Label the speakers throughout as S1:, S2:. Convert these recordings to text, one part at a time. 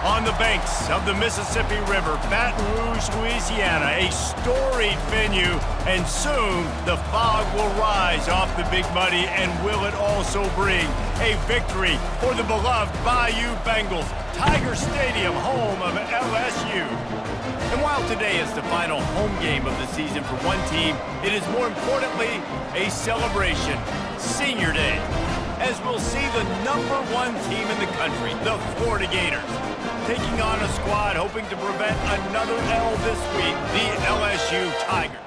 S1: On the banks of the Mississippi River, Baton Rouge, Louisiana, a storied venue, and soon the fog will rise off the Big Muddy, and will it also bring a victory for the beloved Bayou Bengals, Tiger Stadium, home of LSU. And while today is the final home game of the season for one team, it is more importantly a celebration, Senior Day, as we'll see the #1 team in the country, the Florida Gators, taking on a squad hoping to prevent another L this week, the LSU Tigers.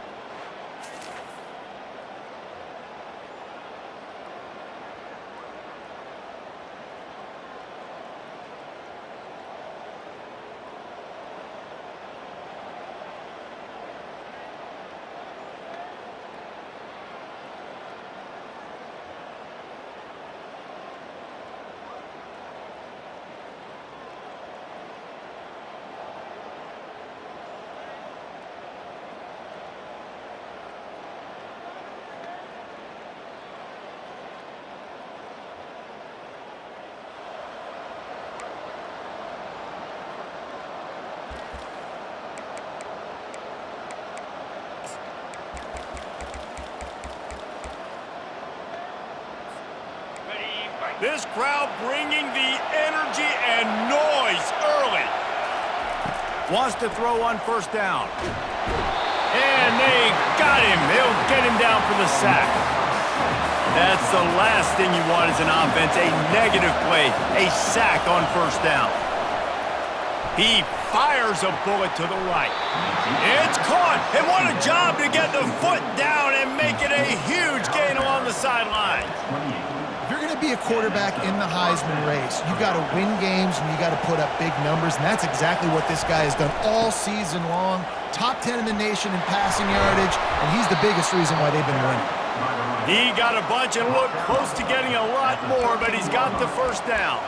S1: This crowd bringing the energy and noise early. Wants to throw on first down. And they got him. They'll get him down for the sack. That's the last thing you want as an offense, a negative play, a sack on first down. He fires a bullet to the right. It's caught, and what a job to get the foot down and make it a huge gain along the sideline.
S2: If you're going to be a quarterback in the Heisman race, you got to win games and you got to put up big numbers, and that's exactly what this guy has done all season long. Top 10 in the nation in passing yardage, and he's the biggest reason why they've been winning.
S1: He got a bunch and looked close to getting a lot more, but he's got the first down.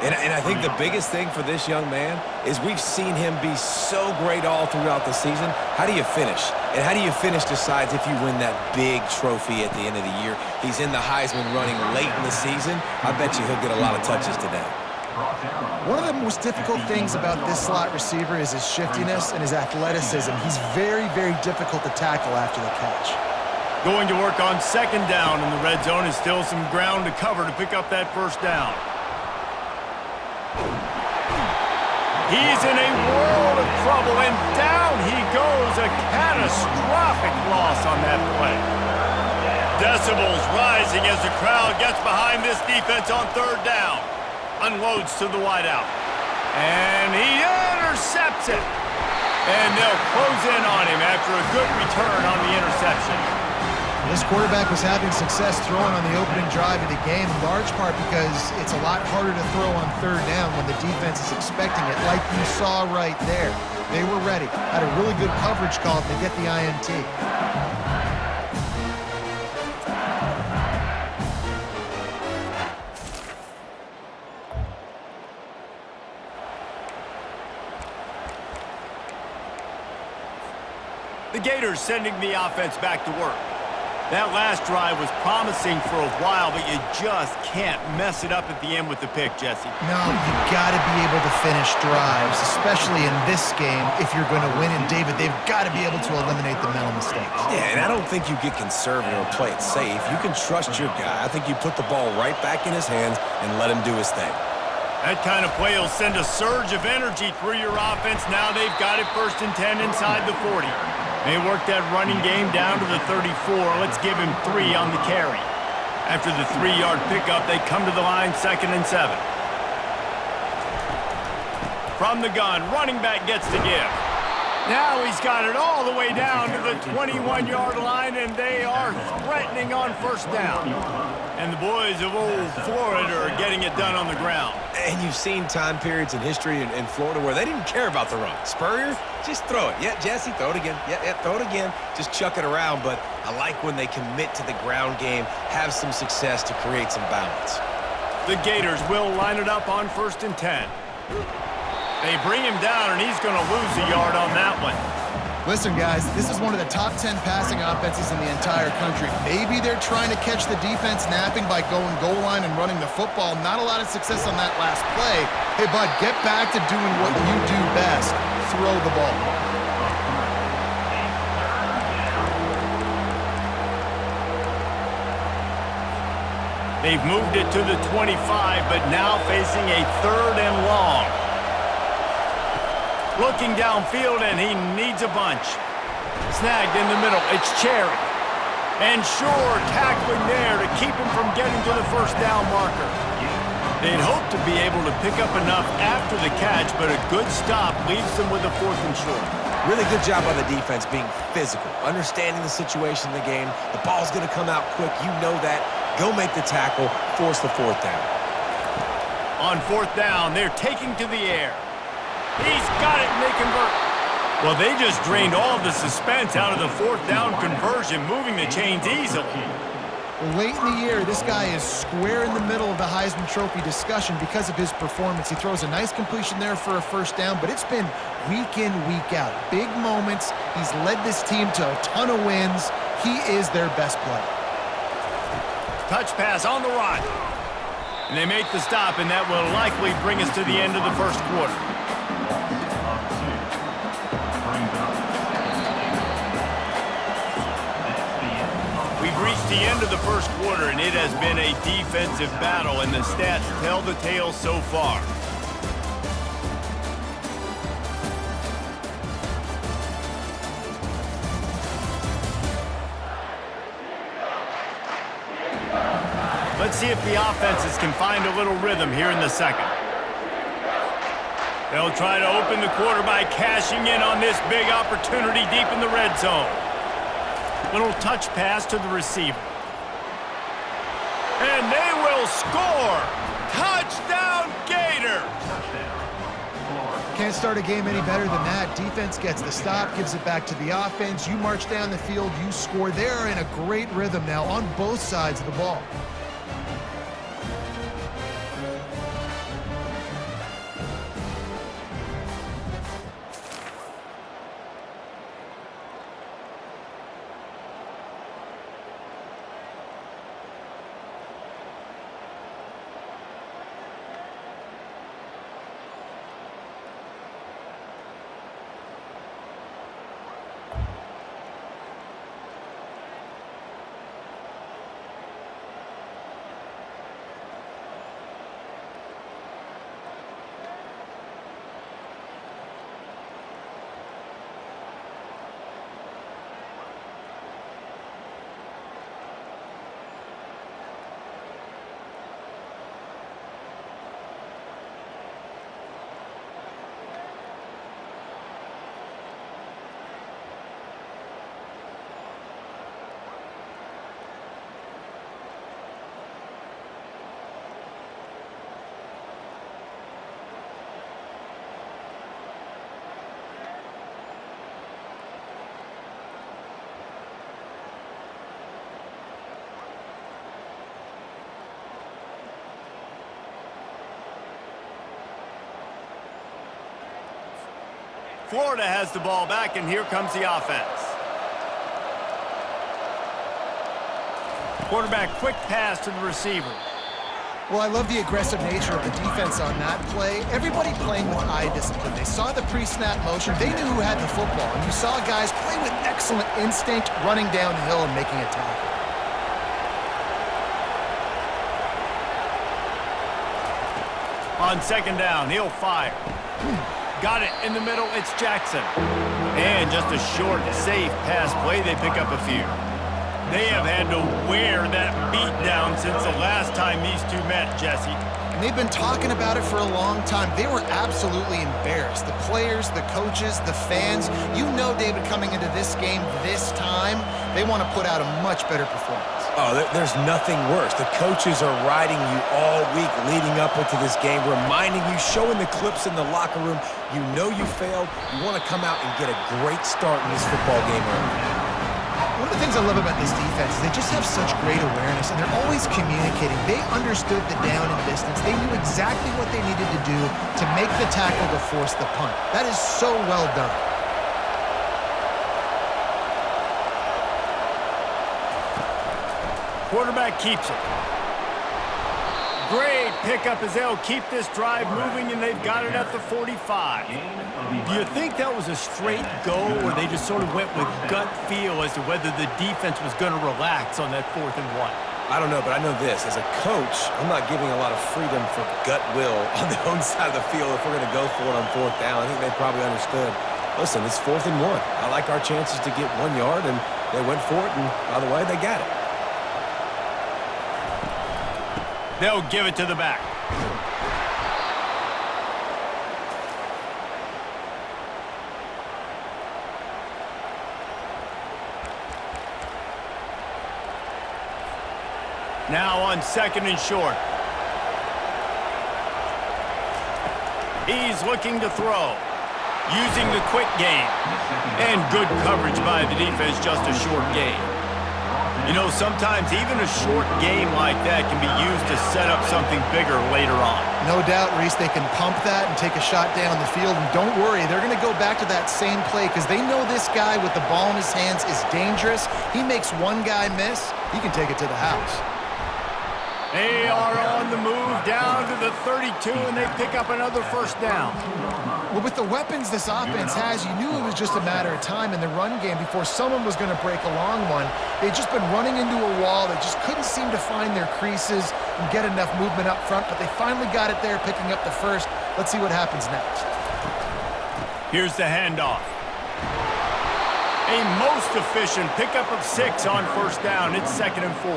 S3: And I think the biggest thing for this young man is we've seen him be so great all throughout the season. How do you finish? And how do you finish decides if you win that big trophy at the end of the year. He's in the Heisman running late in the season. I bet you he'll get a lot of touches today.
S2: One of the most difficult things about this slot receiver is his shiftiness and his athleticism. He's very, very difficult to tackle after the catch.
S1: Going to work on second down in the red zone is still some ground to cover to pick up that first down. He's in a world of trouble, and down he goes. A catastrophic loss on that play. Decibels rising as the crowd gets behind this defense on third down. Unloads to the wideout. And he intercepts it. And they'll close in on him after a good return on the interception.
S2: This quarterback was having success throwing on the opening drive of the game, in large part because it's a lot harder to throw on third down when the defense is expecting it, like you saw right there. They were ready. Had a really good coverage call to get the INT.
S1: The Gators sending the offense back to work. That last drive was promising for a while, but you just can't mess it up at the end with the pick, Jesse.
S2: No, you got to be able to finish drives, especially in this game if you're going to win. And, David, they've got to be able to eliminate the mental mistakes.
S3: Yeah, and I don't think you get conservative or play it safe. You can trust your guy. I think you put the ball right back in his hands and let him do his thing.
S1: That kind of play will send a surge of energy through your offense. Now they've got it 1st and 10 inside the 40. They work that running game down to the 34. Let's give him 3 on the carry. After the 3-yard pickup, they come to the line 2nd and 7. From the gun, running back gets the give. Now he's got it all the way down to the 21-yard line, and they are threatening on first down. And the boys of old Florida are getting it done on the ground.
S3: And you've seen time periods in history in Florida where they didn't care about the run. Spurrier, just throw it. Yeah, Jesse, throw it again. Yeah, throw it again. Just chuck it around. But I like when they commit to the ground game, have some success to create some balance.
S1: The Gators will line it up on 1st and 10. They bring him down, and he's going to lose a yard on that one.
S2: Listen, guys, this is one of the top 10 passing offenses in the entire country. Maybe they're trying to catch the defense napping by going goal line and running the football. Not a lot of success on that last play. Hey, bud, get back to doing what you do best. Throw the ball.
S1: They've moved it to the 25, but now facing a 3rd and long. Looking downfield, and he needs a bunch. Snagged in the middle. It's Cherry. And Shore tackling there to keep him from getting to the first down marker. They'd hope to be able to pick up enough after the catch, but a good stop leaves them with a 4th and short.
S3: Really good job on the defense being physical, understanding the situation in the game. The ball's going to come out quick. You know that. Go make the tackle, force the 4th down.
S1: On 4th down, they're taking to the air. He's got it, and they convert. Well, they just drained all the suspense out of the 4th down conversion, moving the chains easily.
S2: Late in the year, this guy is square in the middle of the Heisman Trophy discussion because of his performance. He throws a nice completion there for a 1st down, but it's been week in, week out. Big moments. He's led this team to a ton of wins. He is their best player.
S1: Touch pass on the run. And they make the stop, and that will likely bring us to the end of the 1st quarter. We've reached the end of the 1st quarter, and it has been a defensive battle, and the stats tell the tale so far. Let's see if the offenses can find a little rhythm here in the 2nd. They'll try to open the quarter by cashing in on this big opportunity deep in the red zone. Little touch pass to the receiver. And they will score! Touchdown, Gators!
S2: Can't start a game any better than that. Defense gets the stop, gives it back to the offense. You march down the field, you score. They're in a great rhythm now on both sides of the ball.
S1: Florida has the ball back, and here comes the offense. Quarterback, quick pass to the receiver.
S2: Well, I love the aggressive nature of the defense on that play. Everybody playing with eye discipline. They saw the pre-snap motion. They knew who had the football. And you saw guys play with excellent instinct, running downhill and making a tackle.
S1: On 2nd down, he'll fire. Got it in the middle, it's Jackson. And just a short, safe pass play, they pick up a few. They have had to wear that beat down since the last time these two met, Jesse.
S2: And they've been talking about it for a long time. They were absolutely embarrassed. The players, the coaches, the fans. You know, David, coming into this game this time, they want to put out a much better performance.
S3: Oh, there's nothing worse. The coaches are riding you all week leading up into this game, reminding you, showing the clips in the locker room. You know you failed. You want to come out and get a great start in this football game early.
S2: One of the things I love about this defense is they just have such great awareness, and they're always communicating. They understood the down and distance. They knew exactly what they needed to do to make the tackle to force the punt. That is so well done.
S1: quarterback keeps it. Great pickup as they'll keep this drive moving, and they've got it at the 45. Do you think that was a straight go, or they just sort of went with gut feel as to whether the defense was going to relax on that 4th and 1?
S3: I don't know, but I know this. As a coach, I'm not giving a lot of freedom for gut will on their own side of the field if we're going to go for it on 4th down. I think they probably understood. Listen, it's 4th and 1. I like our chances to get 1 yard, and they went for it, and by the way, they got it.
S1: They'll give it to the back. Now on 2nd and short. He's looking to throw. Using the quick game. And good coverage by the defense, just a short gain. You know, sometimes even a short game like that can be used to set up something bigger later on.
S2: No doubt, Reese, they can pump that and take a shot down the field. And don't worry, they're going to go back to that same play because they know this guy with the ball in his hands is dangerous. He makes one guy miss, he can take it to the house.
S1: They are on the move down to the 32, and they pick up another 1st down.
S2: Well, with the weapons this offense has, you knew it was just a matter of time in the run game before someone was going to break a long one. They'd just been running into a wall. They just couldn't seem to find their creases and get enough movement up front, but they finally got it there, picking up the 1st. Let's see what happens next.
S1: Here's the handoff. A most efficient pickup of 6 on 1st down. It's 2nd and 4.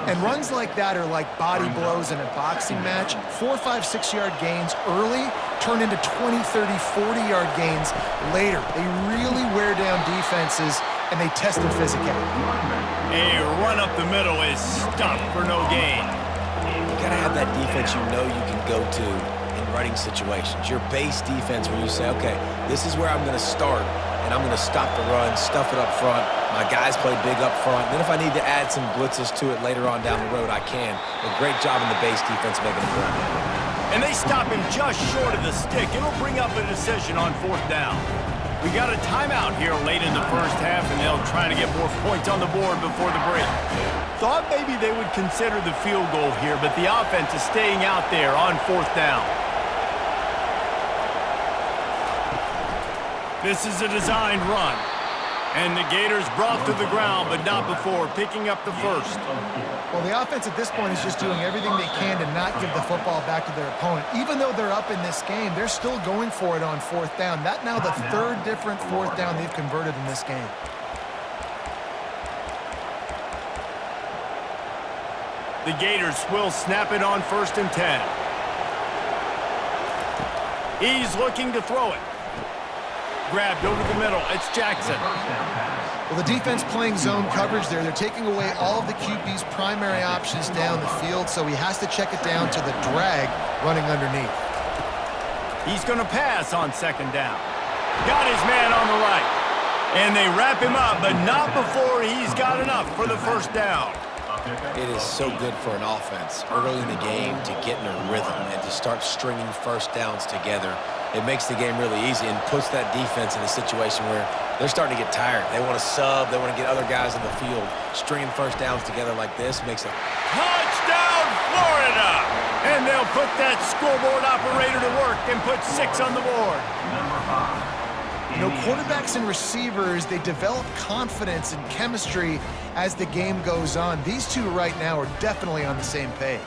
S2: And runs like that are like body blows in a boxing match. 4, 5, 6-yard gains early turn into 20, 30, 40-yard gains later. They really wear down defenses, and they test their physicality.
S1: A run up the middle is stuffed for no gain.
S3: You got to have that defense you know you can go to in running situations. Your base defense where you say, okay, this is where I'm going to start, and I'm going to stop the run, stuff it up front. My guys play big up front. Then if I need to add some blitzes to it later on down the road, I can. A great job in the base defense making a play.
S1: And they stop him just short of the stick. It'll bring up a decision on 4th down. We got a timeout here late in the 1st half, and they'll try to get more points on the board before the break. Thought maybe they would consider the field goal here, but the offense is staying out there on 4th down. This is a designed run. And the Gators brought to the ground, but not before picking up the 1st.
S2: Well, the offense at this point is just doing everything they can to not give the football back to their opponent. Even though they're up in this game, they're still going for it on 4th down. That now the 3rd different 4th down they've converted in this game.
S1: The Gators will snap it on 1st and 10. He's looking to throw it. Grabbed over the middle. It's Jackson.
S2: Well, the defense playing zone coverage there. They're taking away all of the QB's primary options down the field, so he has to check it down to the drag running underneath.
S1: He's going to pass on 2nd down. Got his man on the right. And they wrap him up, but not before he's got enough for the 1st down.
S3: It is so good for an offense early in the game to get in a rhythm and to start stringing 1st downs together. It makes the game really easy and puts that defense in a situation where they're starting to get tired. They want to sub. They want to get other guys in the field. Stringing 1st downs together like this makes it.
S1: Touchdown, Florida! And they'll put that scoreboard operator to work and put 6 on the board.
S2: You know, quarterbacks and receivers, they develop confidence and chemistry as the game goes on. These two right now are definitely on the same page.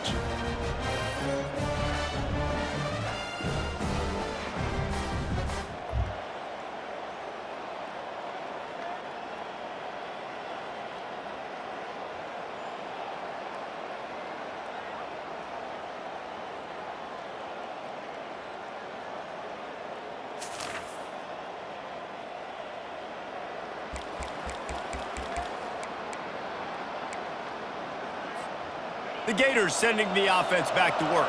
S1: The Gators sending the offense back to work.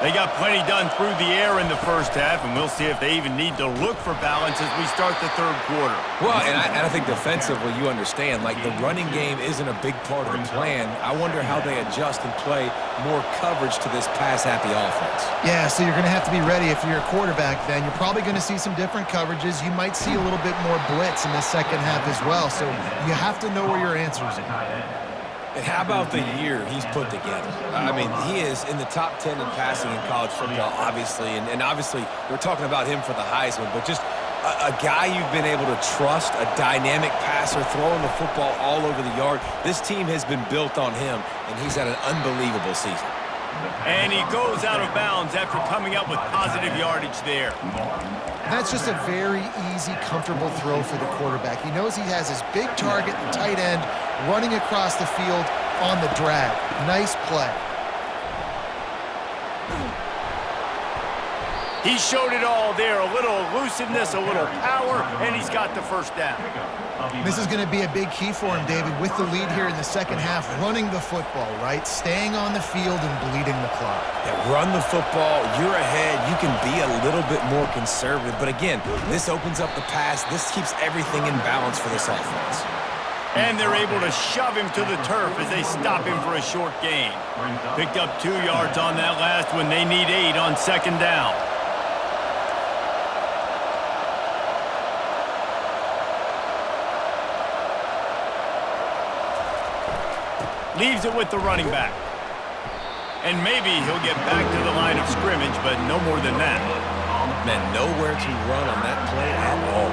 S1: They got plenty done through the air in the 1st half, and we'll see if they even need to look for balance as we start the 3rd quarter.
S3: Well, and I think defensively, you understand, like the running game isn't a big part of the plan. I wonder how they adjust and play more coverage to this pass-happy offense.
S2: Yeah, so you're going to have to be ready if you're a quarterback then. You're probably going to see some different coverages. You might see a little bit more blitz in the 2nd half as well, so you have to know where your answers are.
S3: And how about the year he's put together? I mean, he is in the top 10 in passing in college football, obviously. And obviously, we're talking about him for the Heisman, but just a guy you've been able to trust, a dynamic passer, throwing the football all over the yard. This team has been built on him, and he's had an unbelievable season.
S1: And he goes out of bounds after coming up with positive yardage there.
S2: That's just a very easy, comfortable throw for the quarterback. He knows he has his big target, the tight end, running across the field on the drag. Nice play.
S1: He showed it all there, a little elusiveness, a little power, and he's got the first down.
S2: This is going to be a big key for him, David, with the lead here in the second half, running the football, right? Staying on the field and bleeding the clock.
S3: Yeah, run the football. You're ahead. You can be a little bit more conservative. But again, this opens up the pass. This keeps everything in balance for this offense.
S1: And they're able to shove him to the turf as they stop him for a short gain. Picked up 2 yards on that last one. They need 8 on second down. Leaves it with the running back. And maybe he'll get back to the line of scrimmage, but no more than that.
S3: Man, nowhere to run on that play at all.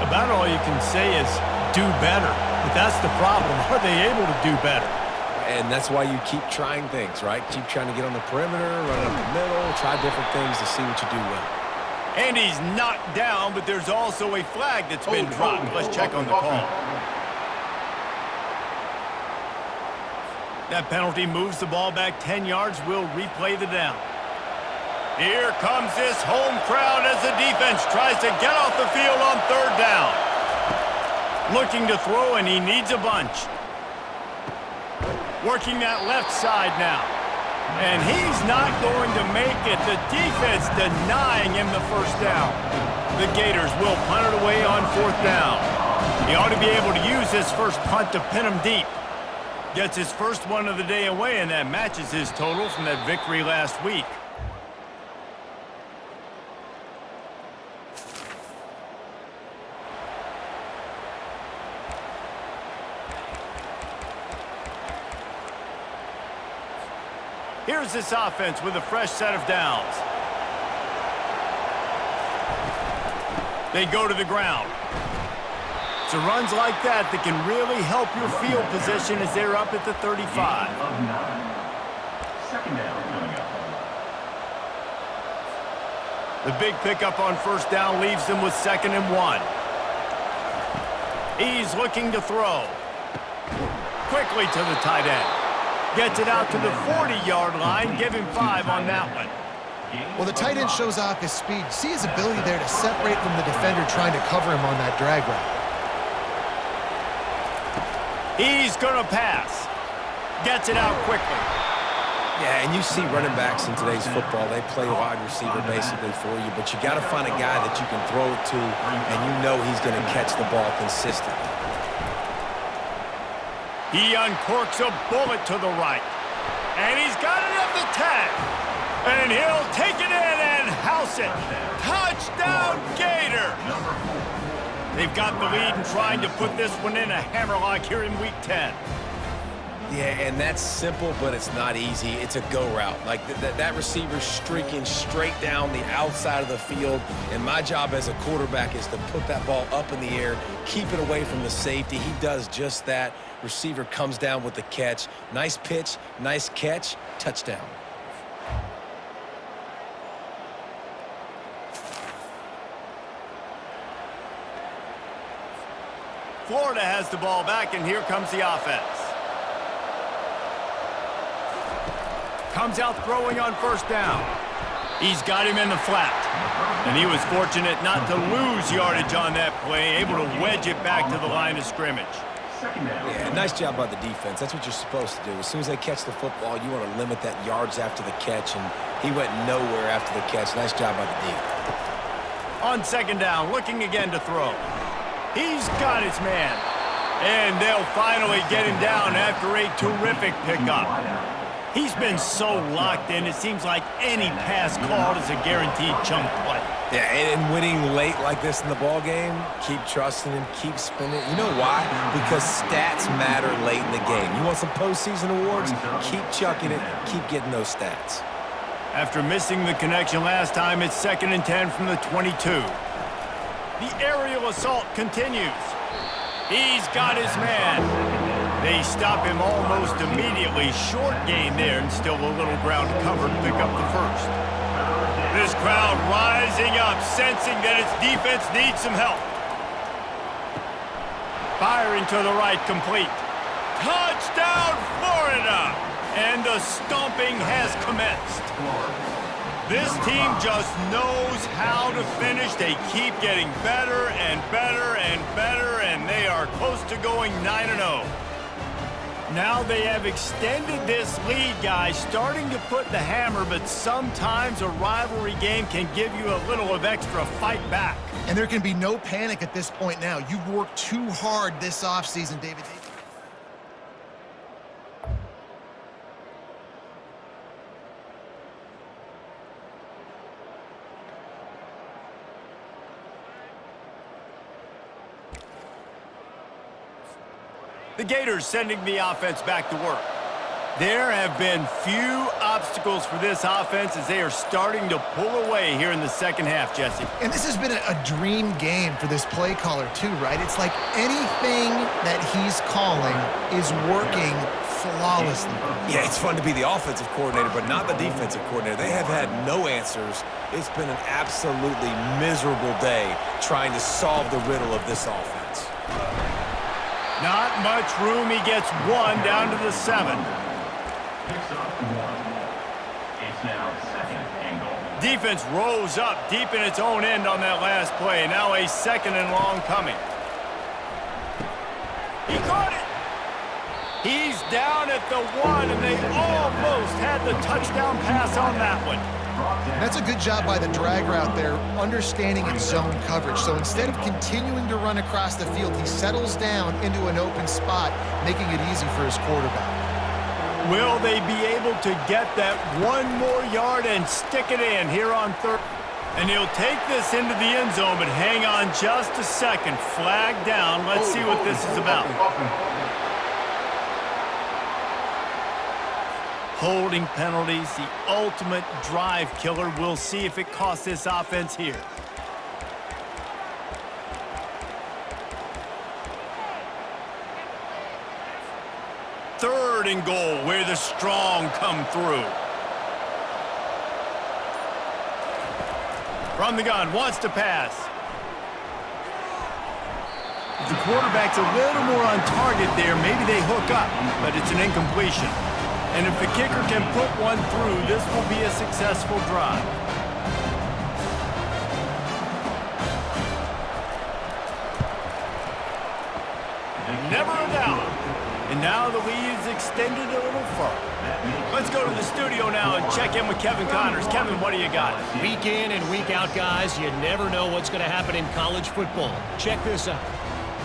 S1: About all you can say is do better. But that's the problem. Are they able to do better?
S3: And that's why you keep trying things, right? Keep trying to get on the perimeter, run up the middle, try different things to see what you do well.
S1: And he's knocked down, but there's also a flag that's been dropped. Let's check on the call. That penalty moves the ball back 10 yards. We'll replay the down. Here comes this home crowd as the defense tries to get off the field on third down. Looking to throw, and he needs a bunch. Working that left side now. And he's not going to make it. The defense denying him the first down. The Gators will punt it away on fourth down. He ought to be able to use his first punt to pin him deep. Gets his first one of the day away, and that matches his total from that victory last week. Here's this offense with a fresh set of downs. They go to the ground. It's runs like that that can really help your field position as they're up at the 35.
S4: Second down coming up.
S1: The big pickup on first down leaves them with 2nd and 1. He's looking to throw. Quickly to the tight end. Gets it out to the 40-yard line. Give him 5 on that one.
S2: Well, the tight end shows off his speed. See his ability there to separate from the defender trying to cover him on that drag route.
S1: He's going to pass. Gets it out quickly.
S3: Yeah, and you see running backs in today's football, they play wide receiver basically for you, but you got to find a guy that you can throw it to, and you know he's going to catch the ball consistently.
S1: He uncorks a bullet to the right. And he's got it at the 10. And he'll take it in and house it. Touchdown, Gator! They've got the lead and trying to put this one in a hammerlock here in Week 10.
S3: Yeah, and that's simple, but it's not easy. It's a go route. Like that receiver's streaking straight down the outside of the field, and my job as a quarterback is to put that ball up in the air, keep it away from the safety. He does just that. Receiver comes down with the catch. Nice pitch, nice catch, touchdown.
S1: Florida has the ball back, and here comes the offense. Comes out throwing on first down. He's got him in the flat. And he was fortunate not to lose yardage on that play, able to wedge it back to the line of scrimmage.
S3: Yeah, nice job by the defense. That's what you're supposed to do. As soon as they catch the football, you want to limit that yards after the catch, and he went nowhere after the catch. Nice job by the D.
S1: On second down, looking again to throw. He's got his man. And they'll finally get him down after a terrific pickup. He's been so locked in, it seems like any pass called is a guaranteed chunk play.
S3: Yeah, and winning late like this in the ball game, keep trusting him, keep spinning. You know why? Because stats matter late in the game. You want some postseason awards? Keep chucking it, keep getting those stats.
S1: After missing the connection last time, it's 2nd and 10 from the 22. The aerial assault continues. He's got his man. They stop him almost immediately. Short gain there, and still a little ground cover to pick up the first. This crowd rising up, sensing that its defense needs some help. Firing to the right, complete. Touchdown, Florida! And the stomping has commenced. This team just knows how to finish. They keep getting better and better and better, and they are close to going 9-0. Now they have extended this lead, guys, starting to put the hammer, but sometimes a rivalry game can give you a little of extra fight back.
S2: And there can be no panic at this point now. You've worked too hard this offseason, David.
S1: The Gators sending the offense back to work. There have been few obstacles for this offense as they are starting to pull away here in the second half, Jesse.
S2: And this has been a dream game for this play caller too, right? It's like anything that he's calling is working flawlessly.
S3: Yeah, it's fun to be the offensive coordinator, but not the defensive coordinator. They have had no answers. It's been an absolutely miserable day trying to solve the riddle of this offense.
S1: Not much room. He gets one down to the 7. Defense rose up deep in its own end on that last play. Now a 2nd and long coming. He caught it. He's down at the 1, and they almost had the touchdown pass on that one.
S2: That's a good job by the drag route there, understanding its zone coverage. So instead of continuing to run across the field, he settles down into an open spot, making it easy for his quarterback.
S1: Will they be able to get that one more yard and stick it in here on 3rd? And he'll take this into the end zone, but hang on just a second. Flag down. Let's see what this is about. Holding penalties, the ultimate drive killer. We'll see if it costs this offense here. Third and goal, where the strong come through. From the gun, wants to pass. If the quarterback's a little more on target there, maybe they hook up, but it's an incompletion. And if the kicker can put one through, this will be a successful drive. Never a doubt. And now the lead is extended a little further. Let's go to the studio now and check in with Kevin Connors. Kevin, what do you got?
S4: Week in and week out, guys, you never know what's going to happen in college football. Check this out.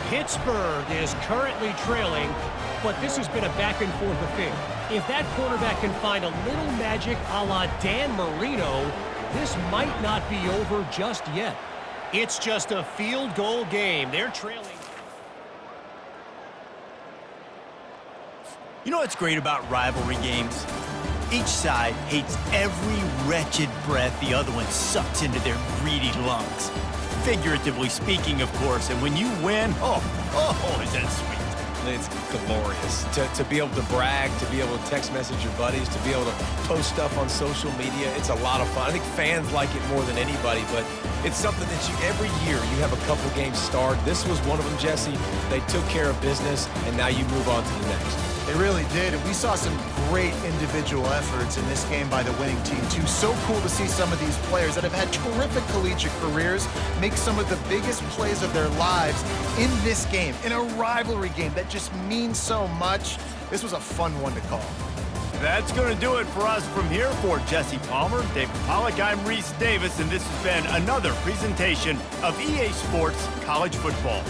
S4: Pittsburgh is currently trailing, but this has been a back-and-forth affair. If that quarterback can find a little magic a la Dan Marino, this might not be over just yet. It's just a field goal game. They're trailing.
S1: You know what's great about rivalry games? Each side hates every wretched breath the other one sucks into their greedy lungs. Figuratively speaking, of course, and when you win, oh, is that sweet.
S3: It's glorious to be able to brag, to be able to text message your buddies, to be able to post stuff on social media. It's a lot of fun. I think fans like it more than anybody, but it's something that every year you have a couple games start. This was one of them, Jesse. They took care of business, and now you move on to the next.
S2: They really did, and we saw some great individual efforts in this game by the winning team, too. So cool to see some of these players that have had terrific collegiate careers make some of the biggest plays of their lives in this game, in a rivalry game that just means so much. This was a fun one to call.
S1: That's going to do it for us from here. For Jesse Palmer, David Pollack, I'm Reese Davis, and this has been another presentation of EA Sports College Football.